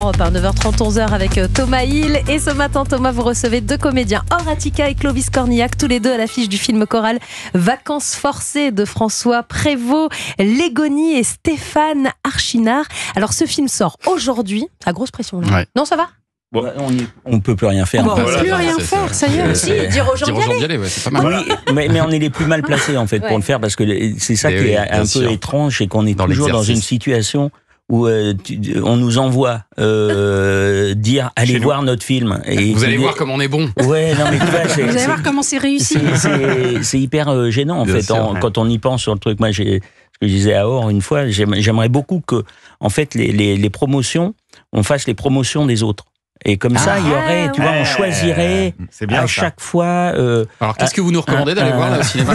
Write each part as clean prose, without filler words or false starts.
Europe 1, 9h30, 11h avec Thomas Hill. Et ce matin, Thomas, vous recevez 2 comédiens, Horatica et Clovis Cornillac, tous les deux à l'affiche du film choral Vacances forcées de François Prévost, Légony et Stéphane Archinard. Alors, ce film sort aujourd'hui. La grosse pression, là. Ouais. Non, ça va ? Bon, on ne peut plus rien faire. On ne peut plus rien faire, ça y est. Si, dire aux gens d'y aller. Ouais, c'est pas mal. Oui, mais on est les plus mal placés en fait pour le faire parce que c'est ça qui est un peu étrange, c'est qu'on est toujours dans une situation où on nous envoie dire allez voir notre film. Et vous allez voir comme on est bon. Ouais, non mais tu vois, vous allez voir comment c'est réussi. C'est hyper gênant en fait quand on y pense sur le truc. Moi, ce que je disais à Or une fois, j'aimerais beaucoup que en fait les promotions, on fasse les promotions des autres. Et comme ça, il y aurait, tu vois, on choisirait à chaque fois. Alors, qu'est-ce que vous nous recommandez d'aller voir là, au cinéma?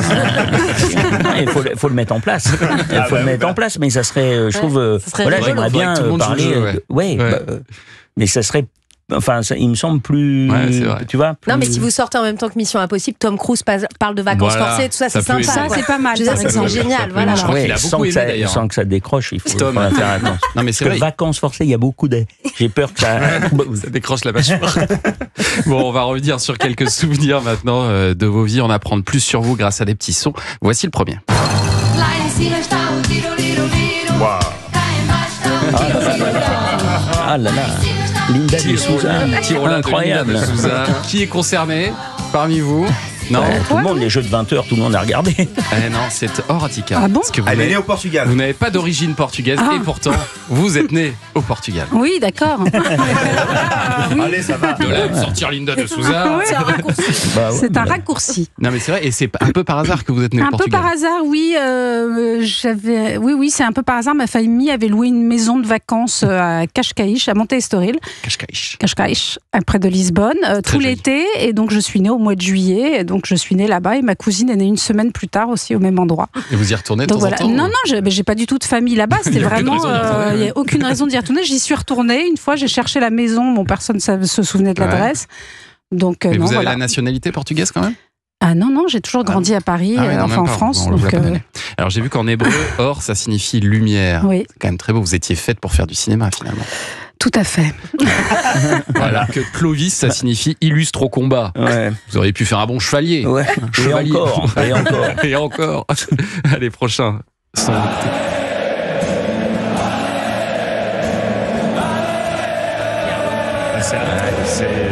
Il faut le mettre en place. Il faut le mettre en place, mais ça serait, je trouve, voilà, j'aimerais bien parler. Mais ça serait. Enfin, il me semble plus. Ouais, c'est vrai. Tu vois. Non, mais si vous sortez en même temps que Mission Impossible, Tom Cruise parle de vacances forcées, tout ça, c'est sympa. Ça, c'est pas mal. C'est génial. Voilà. Je crois qu'il a beaucoup aimé d'ailleurs. Sans que ça décroche, il faut faire attention. Non, mais c'est vrai. Vacances forcées, il y a beaucoup d'aide. J'ai peur que ça décroche la mâchoire. Bon, on va revenir sur quelques souvenirs maintenant de vos vies, en apprendre plus sur vous grâce à des petits sons. Voici le premier. Wow. Ah là là. Linda de Souza, incroyable. Qui est concerné parmi vous? Non, tout le monde, les jeux de 20h, tout le monde a regardé. Non, c'est Horatica. Ah bon? Elle est née au Portugal. Vous n'avez pas d'origine portugaise et pourtant, vous êtes né au Portugal. Oui, d'accord. Allez, ça va. De là, sortir Linda de Souza. C'est un raccourci. C'est un raccourci. Non, mais c'est vrai, et c'est un peu par hasard que vous êtes né au Portugal. Un peu par hasard, oui. Oui, c'est un peu par hasard. Ma famille avait loué une maison de vacances à Cascais, à Monte Estoril. Cascais, près de Lisbonne, tout l'été. Et donc, je suis née au mois de juillet. Donc je suis née là-bas et ma cousine est née une semaine plus tard aussi au même endroit. Et vous y retournez de temps en temps? Non, j'ai pas du tout de famille là-bas. C'était vraiment, il n'y a aucune raison d'y retourner. J'y suis retournée une fois, j'ai cherché la maison, bon, personne ne se souvenait de l'adresse. Donc, mais vous avez la nationalité portugaise quand même? Ah non, j'ai toujours grandi à Paris, enfin en France. Donc, alors j'ai vu qu'en hébreu, or, ça signifie lumière. Oui. C'est quand même très beau, vous étiez faite pour faire du cinéma finalement. Tout à fait. Voilà, que Clovis, ça signifie illustre au combat. Ouais. Vous auriez pu faire un bon chevalier. Ouais. Chevalier. Et encore. Et encore. Allez, prochain.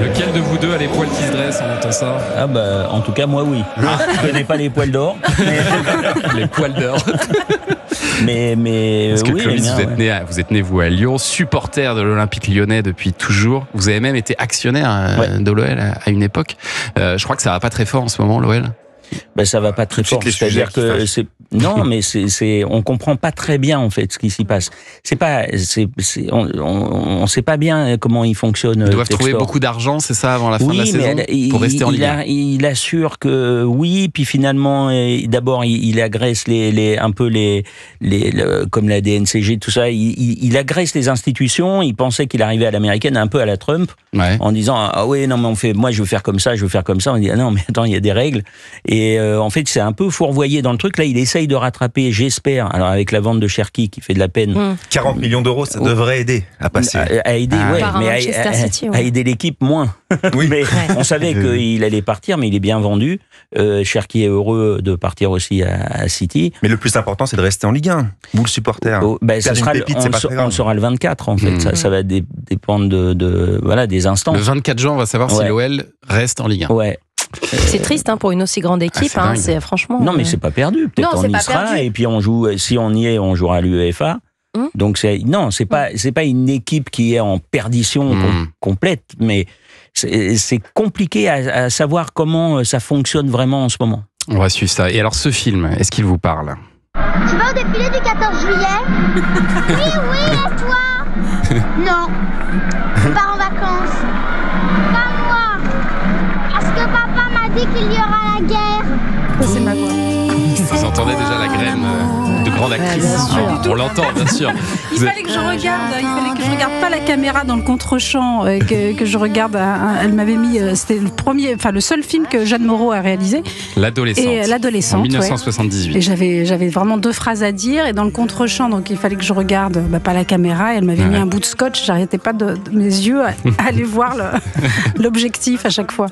Lequel de vous deux a les poils qui se dressent en entend ça? Ah bah, en tout cas, moi, oui. Je connais pas les poils d'or. Les poils d'or. Mais parce que oui, Clovis, vous êtes né vous à Lyon, supporter de l'Olympique Lyonnais depuis toujours. Vous avez même été actionnaire de l'OL à une époque. Je crois que ça va pas très fort en ce moment, l'OL. Ben ça va pas très fort. C'est-à-dire que mais on comprend pas très bien en fait ce qui s'y passe. On sait pas bien comment il fonctionne. Ils doivent trouver beaucoup d'argent, c'est ça, avant la fin de la saison, pour rester en Ligue 1. Il assure que oui, puis finalement, d'abord il agresse un peu comme la DNCG, tout ça. Il agresse les institutions. Il pensait qu'il arrivait à l'américaine, un peu à la Trump, en disant ah oui non mais moi je veux faire comme ça, je veux faire comme ça. On dit ah non mais attends, il y a des règles. Et en fait, c'est un peu fourvoyé dans le truc. Là, il essaye de rattraper, j'espère, alors avec la vente de Cherki qui fait de la peine. 40 millions d'euros, ça devrait aider à passer. À aider, mais à aider l'équipe, moins. Oui. Mais on savait qu'il allait partir, mais il est bien vendu. Cherki est heureux de partir aussi à City. Mais le plus important, c'est de rester en Ligue 1. Vous, le supporter. On le saura le 24, en fait. Ça va dépendre des instants. Le 24 juin, on va savoir si l'OL reste en Ligue 1. Ouais. C'est triste pour une aussi grande équipe, c'est franchement. Non, mais c'est pas perdu. Peut-être on y sera et puis on joue. Si on y est, on jouera à l'UEFA. Donc c'est pas une équipe qui est en perdition complète, mais c'est compliqué à savoir comment ça fonctionne vraiment en ce moment. On va suivre ça. Et alors ce film, est-ce qu'il vous parle? Tu vas au défilé du 14 juillet? Oui, et toi? Non. Je pars en vacances. Pas moi. Parce que papa m'a dit qu'il y aura la guerre. c'est ma voix. Vous entendez déjà la graine de grande actrice. bien sûr. On l'entend, bien sûr. Il fallait que je regarde pas la caméra dans le contre-champ, que je regarde. Elle m'avait mis, c'était le seul film que Jeanne Moreau a réalisé. L'adolescente. Et l'adolescente. En 1978. Ouais. Et j'avais vraiment 2 phrases à dire, et dans le contre-champ, donc il fallait que je regarde pas la caméra. Et elle m'avait mis un bout de scotch. J'arrêtais pas de mes yeux à aller voir l'objectif à chaque fois.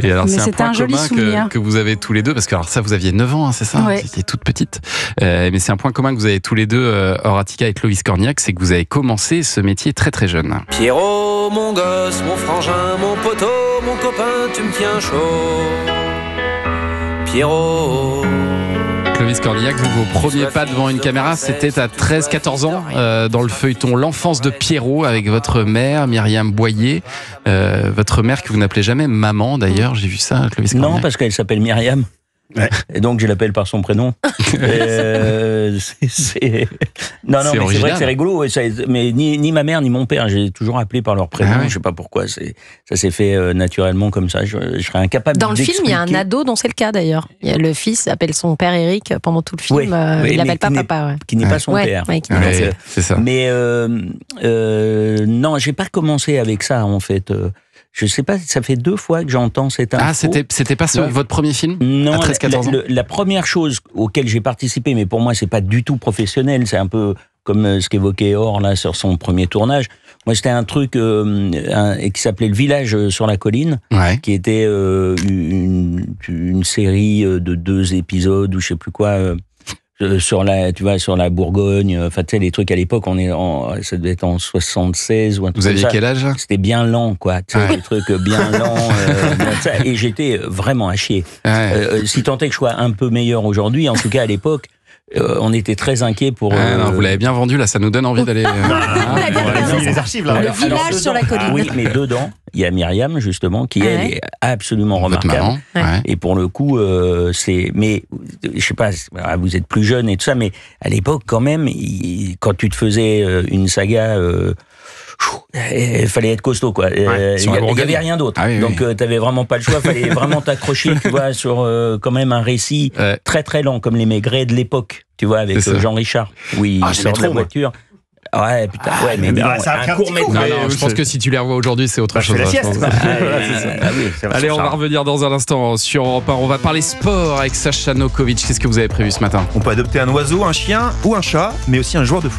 Et alors, Mais c'est un point joli commun souvenir. que vous avez tous les deux, parce que alors ça, vous aviez 9 ans, hein, c'est ça, Ouais. Vous étiez toute petite. Mais c'est un point commun que vous avez tous les deux, Horatika et Clovis Cornillac, c'est que vous avez commencé ce métier très très jeune. Pierrot, mon gosse, mon frangin, mon poteau, mon copain, tu me tiens chaud. Pierrot. Clovis Cornillac, vos premiers pas devant une caméra, c'était à 13-14 ans, dans le feuilleton L'enfance de Pierrot, avec votre mère, Myriam Boyer. Votre mère que vous n'appelez jamais maman, d'ailleurs, j'ai vu ça, Clovis Cornillac. Non, parce qu'elle s'appelle Myriam. Ouais. Et donc je l'appelle par son prénom. Non, mais c'est vrai que c'est rigolo. Mais ni ma mère ni mon père, j'ai toujours appelé par leur prénom. Ah ouais. Je sais pas pourquoi. Ça s'est fait naturellement comme ça. Je serais incapable. Dans le film, il y a un d'expliquer. ado dont c'est le cas d'ailleurs. Le fils appelle son père Eric pendant tout le film. Oui, Il mais l'appelle pas qui papa. Ouais. Qui n'est pas son Ouais, père. ouais, qui Donc, Ouais, c'est ça. Mais non, j'ai pas commencé avec ça en fait. Je sais pas, ça fait 2 fois que j'entends cette info. Ah, c'était pas Ouais. votre premier film Non, à 13-14 ans la première chose auquel j'ai participé, mais pour moi c'est pas du tout professionnel, c'est un peu comme ce qu'évoquait Or là sur son premier tournage. Moi c'était un truc qui s'appelait Le Village sur la colline, Ouais. qui était une série de 2 épisodes ou je sais plus quoi. Sur la Bourgogne, enfin tu sais les trucs à l'époque, ça devait être en 76 ou un truc Vous comme aviez ça. quel âge? C'était bien lent, quoi. Tu sais, Ouais. des trucs bien lents. Et j'étais vraiment à chier. Ouais. Si tant est que je sois un peu meilleur aujourd'hui, en tout cas à l'époque, on était très inquiets pour. Non, vous l'avez bien vendu, là, ça nous donne envie d'aller. Les archives, là. Le village sur la colline. Oui, mais dedans, il y a Myriam, justement, qui, elle, est absolument Votre remarquable. maman. Ouais. Et pour le coup, mais je sais pas, vous êtes plus jeune et tout ça, mais à l'époque, quand même, quand tu te faisais une saga, il fallait être costaud, quoi. Il sur la y Bourgogne. avait rien d'autre. Ah oui, Donc, t'avais vraiment pas le choix. Fallait vraiment t'accrocher, tu vois, sur quand même un récit Ouais. très très lent, comme les Maigret de l'époque, tu vois, avec C'est ça. Jean Richard, où il j'aimais sort de trop, la moi. voiture. Ouais, putain, ouais, mais dis donc, ça a pris un un court petit coup, Non, métrage. non, je pense que si tu les revois aujourd'hui, c'est autre Bah, je chose. fais la je sieste, pense. quoi. Ah oui, c'est Allez, on va revenir dans un instant sur Europe 1. On va parler sport avec Sacha Nokovic. Qu'est-ce que vous avez prévu ce matin? On peut adopter un oiseau, un chien ou un chat, mais aussi un joueur de foot.